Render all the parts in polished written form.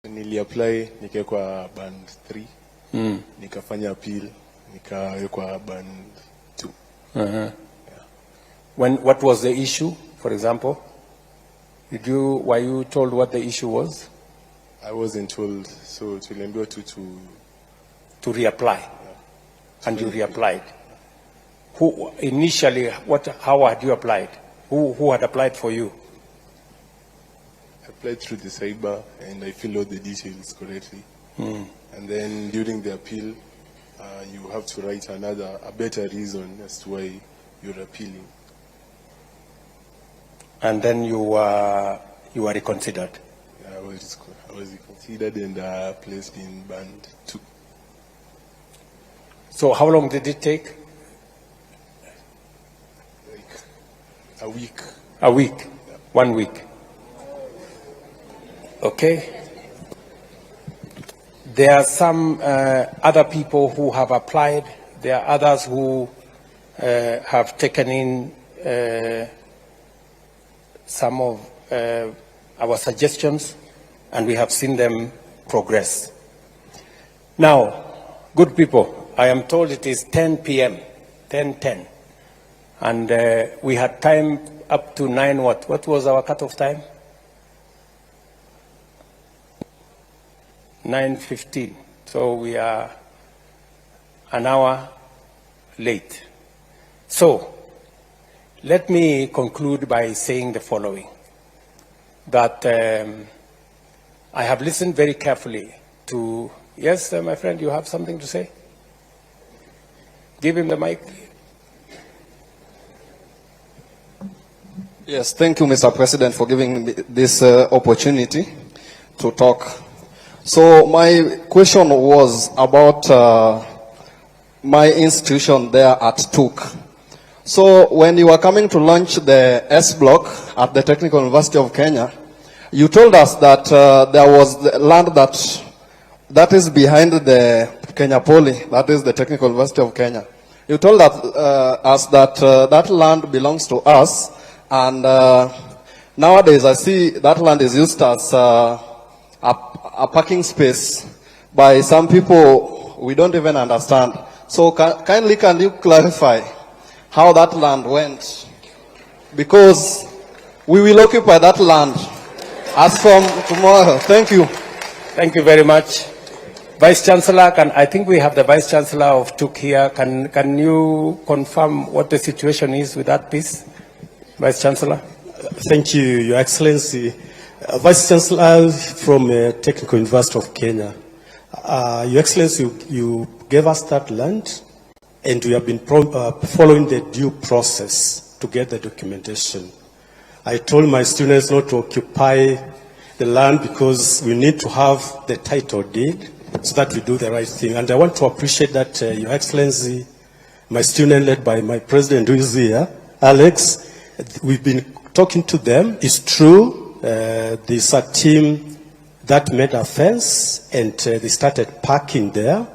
Niliapply nikawekwa band 3. Nikafanya appeal nikawekwa band 2. Yeah. What was the issue, for example? Were you told what the issue was? I wasn't told, so tuliambiwa to reapply. Yeah. And you reapplied. Who initially, how had you applied? Who had applied for you? I applied through the cyber and I filled out the details correctly. And then during the appeal, you have to write a better reason as to why you're appealing. And then you were reconsidered. Yeah, I was reconsidered and placed in band 2. So how long did it take? Like a week. A week? Yeah. 1 week. Okay. There are some other people who have applied. There are others who have taken in some of our suggestions, and we have seen them progress. Now, good people, I am told it is 10 p.m., 10:10, and we had time up to 9 what? What was our cutoff time? 9:15. So we are an hour late. So let me conclude by saying the following, that I have listened very carefully to, yes, my friend, you have something to say? Give him the mic. Yes, thank you, Mr. President, for giving me this opportunity to talk. So my question was about my institution there at TUK. So when you were coming to launch the S block at the Technical University of Kenya, you told us that there was the land that is behind the Kenya Poly, that is the Technical University of Kenya. You told us that that land belongs to us, and nowadays I see that land is used as a parking space by some people we don't even understand. So kindly can you clarify how that land went? Because we will occupy that land as from tomorrow. Thank you. Thank you very much. Vice Chancellor, I think we have the Vice Chancellor of TUK here. Can you confirm what the situation is with that piece? Vice Chancellor. Thank you, Your Excellency. Vice Chancellor from Technical University of Kenya. Your Excellency, you gave us that land, and we have been following the due process to get the documentation. I told my students not to occupy the land because we need to have the title deed so that we do the right thing. And I want to appreciate that, Your Excellency, my student led by my president who is here, Alex, we've been talking to them. It's true. There's a team that made a fence and they started parking there.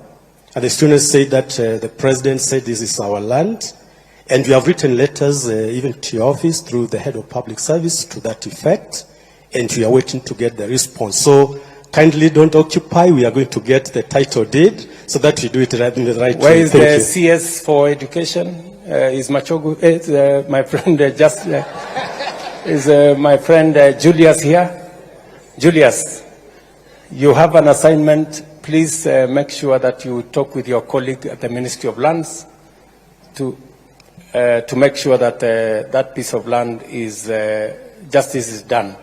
And the students said that the president said this is our land. And we have written letters even to your office through the head of public service to that effect. And we are waiting to get the response. So kindly don't occupy. We are going to get the title deed so that we do it in the right way. Where is the CS for education? Is Machogu, my friend is my friend Julius here? Julius, you have an assignment. Please make sure that you talk with your colleague at the Ministry of Lands to make sure that that piece of land is, justice is done,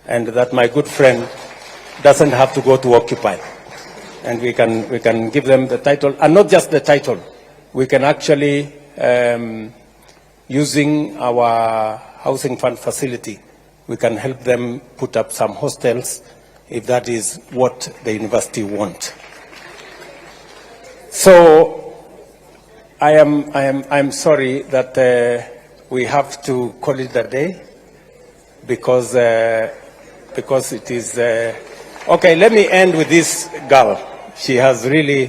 and that my good friend doesn't have to go to occupy. And we can give them the title, and not just the title. We can actually, using our housing fund facility, we can help them put up some hostels if that is what the university wants. So I'm sorry that we have to call it a day because it is okay. Let me end with this girl. She has really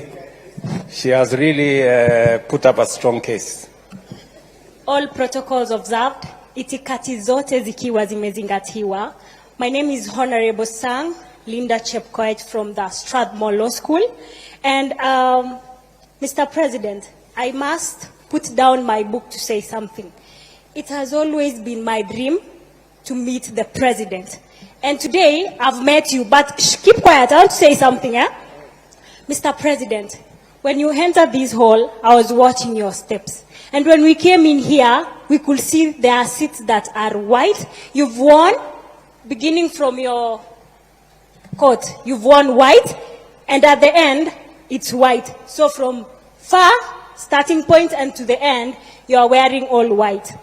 put up a strong case. All protocols observed, itikati zote zikiwa zimezingatiwa. My name is Honorable Sang. Linda Chepkoech from the Strathmore Law School. And Mr. President, I must put down my book to say something. It has always been my dream to meet the president. And today, I've met you, but keep quiet, I want to say something, eh? Mr. President, when you entered this hall, I was watching your steps. And when we came in here, we could see there are seats that are white. You've worn, beginning from your coat, you've worn white, and at the end, it's white. So from far, starting point, and to the end, you are wearing all white.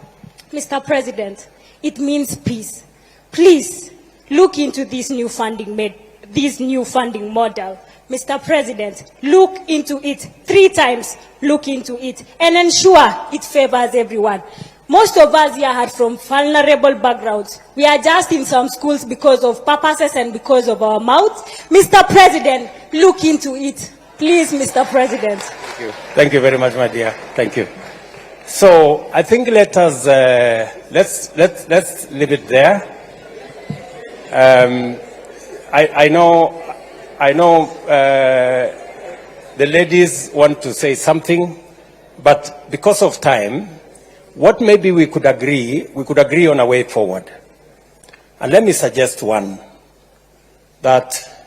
Mr. President, it means peace. Please, look into this new funding model. Mr. President, look into it 3 times, look into it, and ensure it favors everyone. Most of us here are from vulnerable backgrounds. We are just in some schools because of purposes and because of our mouths. Mr. President, look into it. Please, Mr. President. Thank you. Thank you very much, my dear. Thank you. So I think let's leave it there. I know the ladies want to say something, but because of time, what maybe we could agree on a way forward. And let me suggest one, that